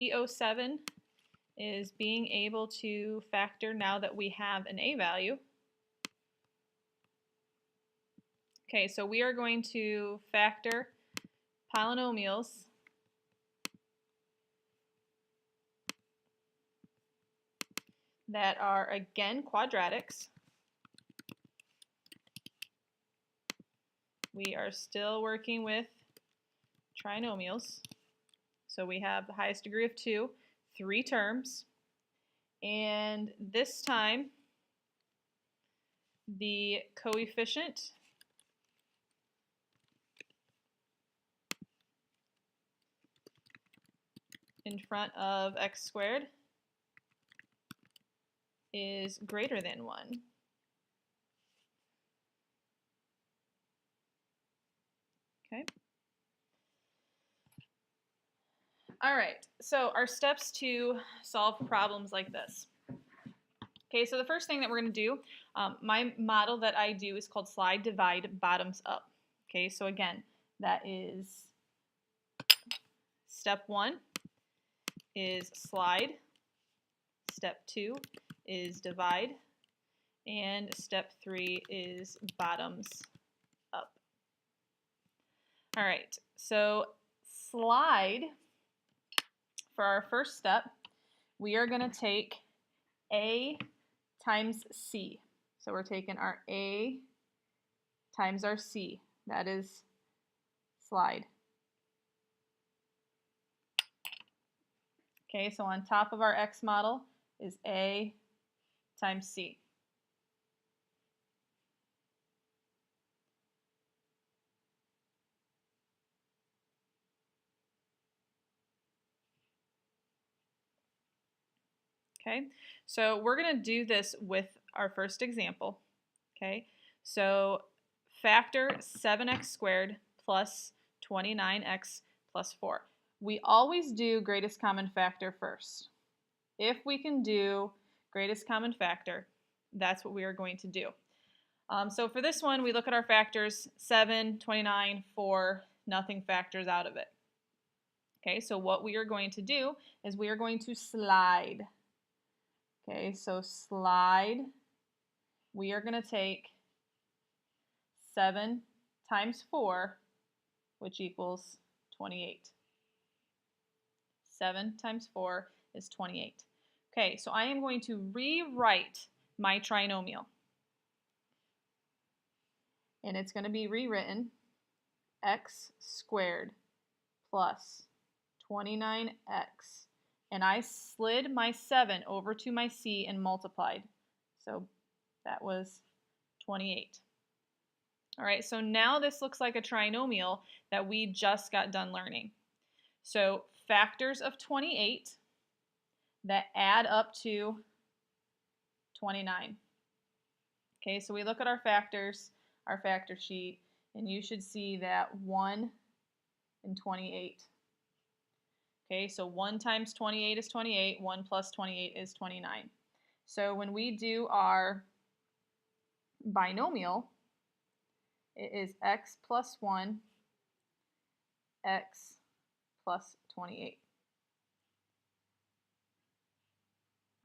307 is being able to factor now that we have an a value. Okay, so we are going to factor polynomials that are, again, quadratics. We are still working with trinomials. So we have the highest degree of 2, 3 terms. And this time, the coefficient in front of x squared is greater than 1. Okay. All right, so our steps to solve problems like this. Okay, so the first thing that we're going to do, my model that I do is called slide, divide, bottoms up. Okay, so again, that is step 1 is slide, step 2 is divide, and step 3 is bottoms up. All right, so slide, for our first step, we are going to take A times C. So we're taking our A times our C. That is slide. Okay, so on top of our X model is A times C. Okay, so we're going to do this with our first example. Okay, so factor 7x squared plus 29x plus 4. We always do greatest common factor first. If we can do greatest common factor, that's what we are going to do. So for this one, we look at our factors, 7, 29, 4, nothing factors out of it. Okay, so what we are going to do is we are going to slide. Okay, so slide, we are going to take 7 times 4, which equals 28. 7 times 4 is 28. Okay, so I am going to rewrite my trinomial. And it's going to be rewritten x squared plus 29x. And I slid my 7 over to my c and multiplied. So that was 28. All right, so now this looks like a trinomial that we just got done learning. So factors of 28 that add up to 29. Okay, so we look at our factors, our factor sheet, and you should see that 1 and 28. Okay, so 1 times 28 is 28, 1 plus 28 is 29. So when we do our binomial, it is x plus 1, x plus 28.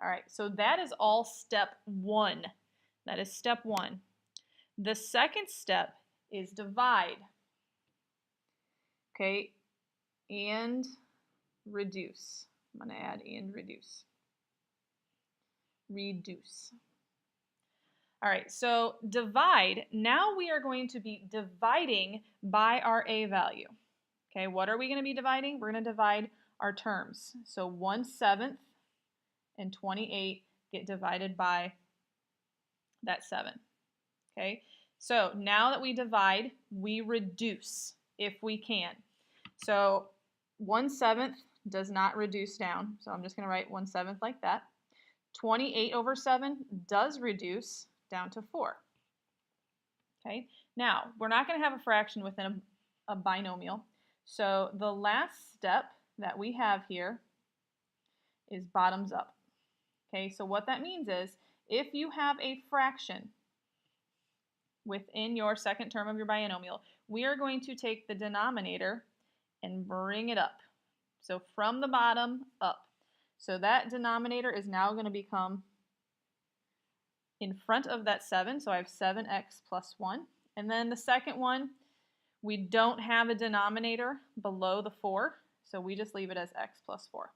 All right, so that is all step 1. That is step 1. The second step is divide. Okay, and reduce. I'm going to add and reduce. Reduce. All right, so divide. Now we are going to be dividing by our a value. Okay, what are we going to be dividing? We're going to divide our terms. So 1/7 and 28 get divided by that 7. Okay, so now that we divide, we reduce if we can. So 1/7 does not reduce down, so I'm just going to write 1/7 like that. 28 over 7 does reduce down to 4. Okay, now we're not going to have a fraction within a binomial, so the last step that we have here is bottoms up. Okay, so what that means is if you have a fraction within your second term of your binomial, we are going to take the denominator and bring it up. So from the bottom up. So that denominator is now going to become in front of that 7. So I have 7x plus 1. And then the second one, we don't have a denominator below the 4. So we just leave it as x plus 4.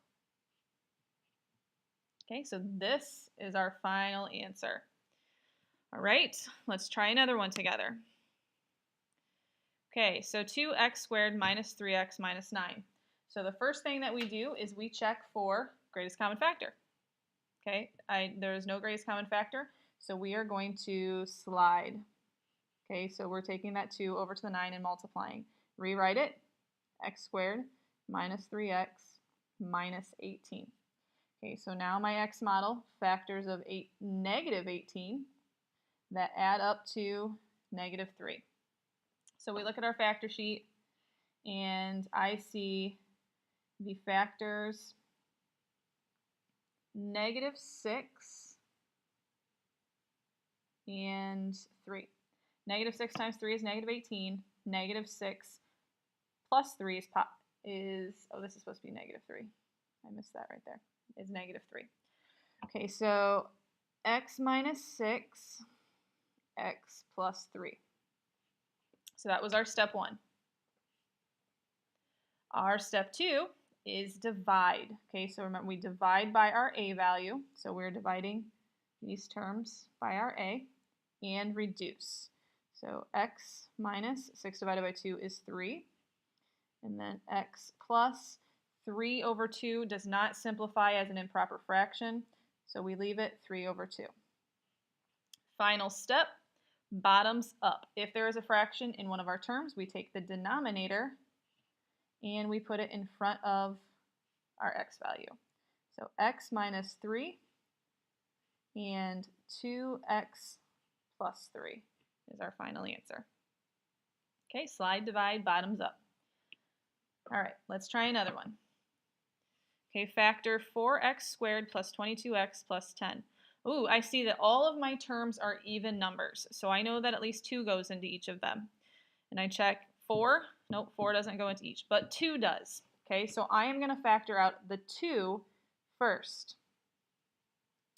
Okay, so this is our final answer. All right, let's try another one together. Okay, so 2x squared minus 3x minus 9. So the first thing that we do is we check for greatest common factor. Okay, there is no greatest common factor, so we are going to slide. Okay, so we're taking that 2 over to the 9 and multiplying. Rewrite it, x squared minus 3x minus 18. Okay, so now my x model, factors of negative 18 that add up to negative 3. So we look at our factor sheet, and I see the factors negative 6 and 3. Negative 6 times 3 is negative 18. Negative 6 plus 3 oh, this is supposed to be negative 3. I missed that right there. Is negative 3. Okay, so x minus 6, x plus 3. So that was our step 1. Our step 2 is divide. Okay, so remember we divide by our a value. So we're dividing these terms by our a, and reduce. So x minus 6 divided by 2 is 3. And then x plus 3 over 2 does not simplify as an improper fraction, so we leave it 3 over 2. Final step, bottoms up. If there is a fraction in one of our terms, we take the denominator and we put it in front of our x value. So x minus 3 and 2x plus 3 is our final answer. Okay, slide, divide, bottoms up. All right, let's try another one. Okay, factor 4x squared plus 22x plus 10. Ooh, I see that all of my terms are even numbers, so I know that at least 2 goes into each of them. And I check 4. Nope, 4 doesn't go into each, but 2 does. Okay, so I am going to factor out the 2 first.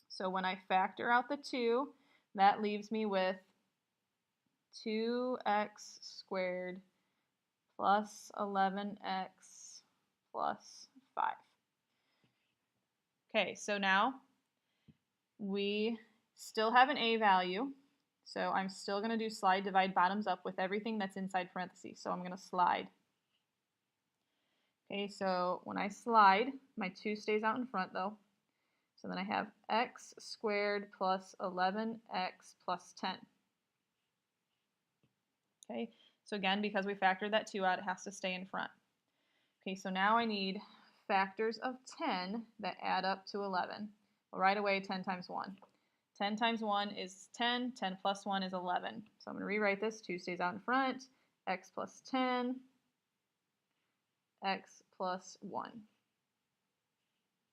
So when I factor out the 2, that leaves me with 2x squared plus 11x plus 5. Okay, so now we still have an a value, so I'm still going to do slide, divide, bottoms up with everything that's inside parentheses. So I'm going to slide. Okay, so when I slide, my 2 stays out in front though. So then I have x squared plus 11x plus 10. Okay, so again, because we factored that 2 out, it has to stay in front. Okay, so now I need factors of 10 that add up to 11. Well, right away, 10 times 1. 10 times 1 is 10. 10 plus 1 is 11. So I'm going to rewrite this. 2 stays out in front. X plus 10. X plus 1.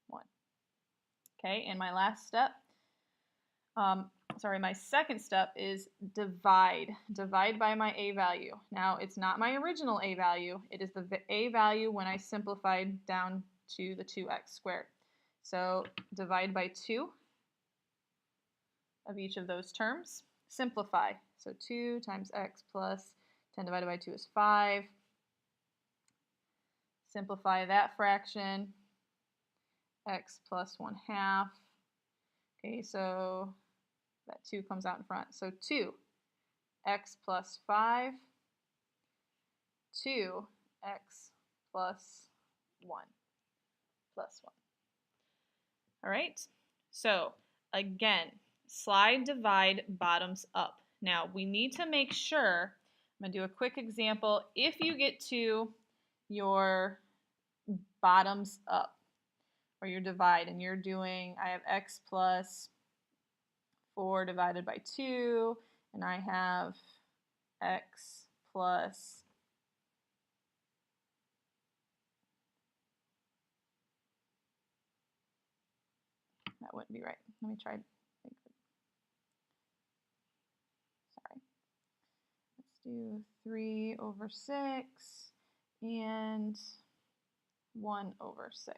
1. Okay, and my last step, my second step is divide. Divide by my a value. Now, it's not my original a value. It is the a value when I simplified down to the 2x squared. So divide by 2 of each of those terms. Simplify. So 2 times x plus 10 divided by 2 is 5. Simplify that fraction. X plus 1/2. Okay, so that 2 comes out in front. So 2, x plus 5, 2, x plus 1, plus 1. All right, so again, slide, divide, bottoms up. Now, we need to make sure, I'm going to do a quick example. If you get to your bottoms up, or your divide, and you're doing, I have x plus 4 divided by 2, and I have x plus that wouldn't be right. Let me try. Sorry. Let's do 3 over 6 and 1 over 6.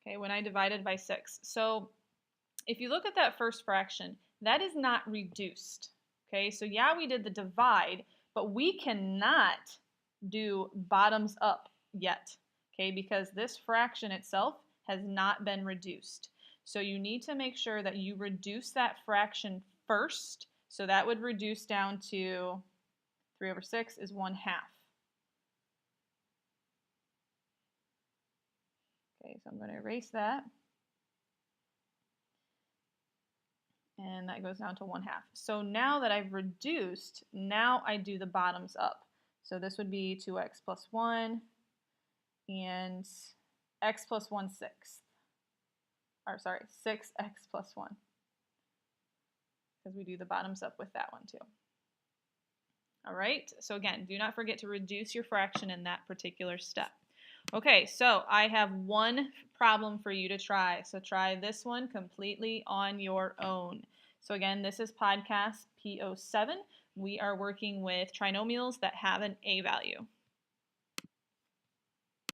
Okay, when I divided by 6. So if you look at that first fraction, that is not reduced. Okay, so yeah, we did the divide, but we cannot do bottoms up yet, okay, because this fraction itself has not been reduced. So you need to make sure that you reduce that fraction first. So that would reduce down to 3 over 6 is 1/2. Okay, so I'm going to erase that. And that goes down to 1/2. So now that I've reduced, now I do the bottoms up. So this would be 2x plus 1 and x plus 1/6. Or sorry, 6x plus 1. Because we do the bottoms up with that one too. All right, so again, do not forget to reduce your fraction in that particular step. Okay, so I have one problem for you to try. So try this one completely on your own. So again, this is podcast P07. We are working with trinomials that have an a value.